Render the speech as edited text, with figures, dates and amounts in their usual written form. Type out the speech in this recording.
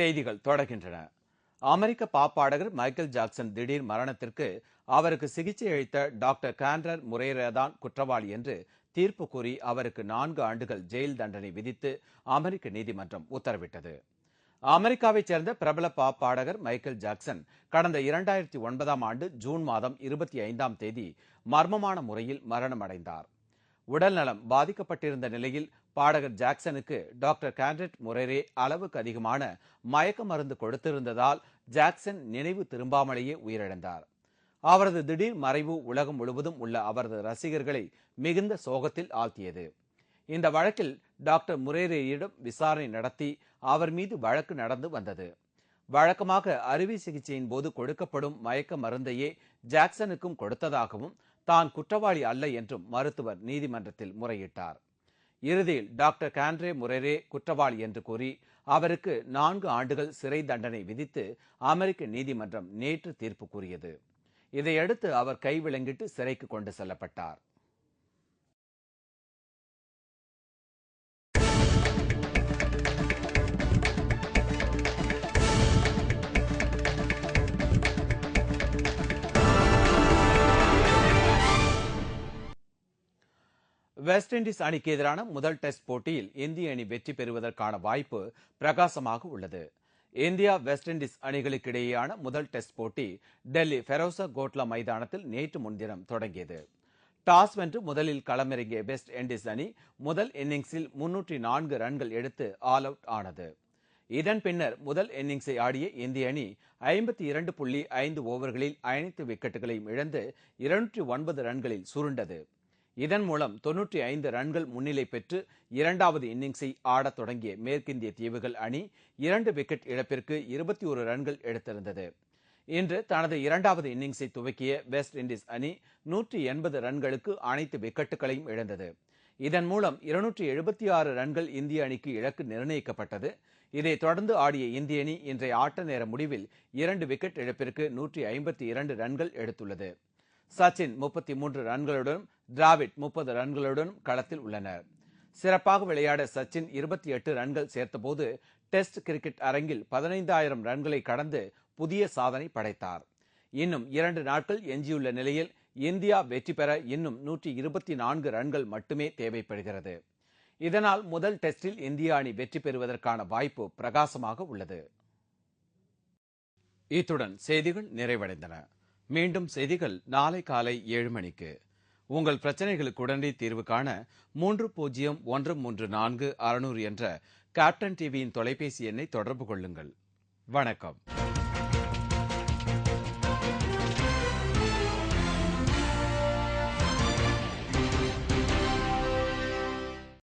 செய்திகள் தொடர்கின்றன. அமெரிக்க பாப் பாடகர் மைக்கேல் ஜாக்சன் திடீர் மரணத்திற்கு அவருக்கு சிகிச்சை அளித்த டாக்டர் கான்ரர் முரேரே தான் குற்றவாளி என்று தீர்ப்பு கூறி அவருக்கு 4 ஆண்டுகள் ஜெயில் தண்டனை விதித்து அமெரிக்க நீதிமன்றம் உத்தரவிட்டது. அமெரிக்காவைச் சேர்ந்த பிரபல பாப் பாடகர் மைக்கேல் ஜாக்சன் கடந்த 2009ஆம் ஆண்டு ஜூன் மாதம் 25ஆம் தேதி மர்மமான முறையில் மரணமடைந்தார். உடல்நலம் பாதிக்கப்பட்டிருந்த நிலையில் பாடகர் ஜாக்சனுக்கு டாக்டர் கான்ரர் முரேரே அளவுக்கு அதிகமான மயக்க மருந்து கொடுத்திருந்ததால் ஜாக்சன் நினைவு திரும்பாமலேயே உயிரிழந்தார். அவரது திடீர் மறைவு உலகம் முழுவதும் உள்ள அவரது ரசிகர்களை மிகுந்த சோகத்தில் ஆழ்த்தியது. இந்த வழக்கில் டாக்டர் முரேரேயிடம் விசாரணை நடத்தி அவர் மீது வழக்கு நடந்து வந்தது. வழக்கமாக அறுவை சிகிச்சையின் போது கொடுக்கப்படும் மயக்க மருந்தையே ஜாக்சனுக்கும் கொடுத்ததாகவும் தான் குற்றவாளி அல்ல என்றும் மருத்துவர் நீதிமன்றத்தில் முறையிட்டார். இறுதியில் டாக்டர் கான்ரர் முரேரே குற்றவாளி என்று கூறி அவருக்கு 4 ஆண்டுகள் சிறை தண்டனை விதித்து அமெரிக்க நீதிமன்றம் நேற்று தீர்ப்பு கூறியது. இதையடுத்து அவர் கைவிலங்கிட்டு சிறைக்கு கொண்டு செல்லப்பட்டார். வெஸ்ட் இண்டீஸ் அணிக்கு எதிரான முதல் டெஸ்ட் போட்டியில் இந்திய அணி வெற்றி பெறுவதற்கான வாய்ப்பு பிரகாசமாக உள்ளது. இந்தியா வெஸ்ட் இண்டீஸ் அணிகளுக்கு இடையேயான முதல் டெஸ்ட் போட்டி டெல்லி ஃபெரோசா கோட்லா மைதானத்தில் நேற்று முன்தினம் தொடங்கியது. டாஸ் வென்று முதலில் களமிறங்கிய வெஸ்ட் இண்டீஸ் அணி முதல் இன்னிங்ஸில் 304 ரன்கள் எடுத்து ஆல் அவுட் ஆனது. இதன் பின்னர் முதல் இன்னிங்ஸை ஆடிய இந்திய அணி 52.5 ஓவர்களில் அனைத்து விக்கெட்டுகளையும் இழந்து 209 ரன்களில் சுருண்டது. இதன் மூலம் 95 ரன்கள் முன்னிலை பெற்று இரண்டாவது இன்னிங்ஸை ஆடத் தொடங்கிய மேற்கிந்திய தீவுகள் அணி 2 விக்கெட் இழப்பிற்கு 21 ரன்கள் எடுத்திருந்தது. இன்று தனது இரண்டாவது இன்னிங்ஸை துவக்கிய வெஸ்ட் இண்டீஸ் அணி 180 ரன்களுக்கு அனைத்து விக்கெட்டுகளையும் இழந்தது. இதன் மூலம் 276 ரன்கள் இந்திய அணிக்கு இலக்கு நிர்ணயிக்கப்பட்டது. இதைத் தொடர்ந்து ஆடிய இந்திய அணி இன்றைய ஆட்ட நேர முடிவில் 2 விக்கெட் இழப்பிற்கு 152 ரன்கள் எடுத்துள்ளது. சச்சின் 33 ரன்களுடன் டிராவிட் 30 ரன்களுடன் களத்தில் உள்ளனர். சிறப்பாக விளையாட சச்சின் 28 ரன்கள் சேர்த்தபோது டெஸ்ட் கிரிக்கெட் அரங்கில் 15,000 ரன்களை கடந்து புதிய சாதனை படைத்தார். இன்னும் 2 நாட்கள் எஞ்சியுள்ள நிலையில் இந்தியா வெற்றி பெற இன்னும் 124 ரன்கள் மட்டுமே தேவைப்படுகிறது. இதனால் முதல் டெஸ்டில் இந்திய அணி வெற்றி பெறுவதற்கான வாய்ப்பு பிரகாசமாக உள்ளது. இத்துடன் செய்திகள் நிறைவடைந்தன. மீண்டும் செய்திகள் நாளை காலை 7 மணிக்கு. உங்கள் பிரச்சனைகளுக்கு உடனடி தீர்வு காண 30134600 என்ற கேப்டன் டிவியின் தொலைபேசி எண்ணை தொடர்பு கொள்ளுங்கள். வணக்கம்.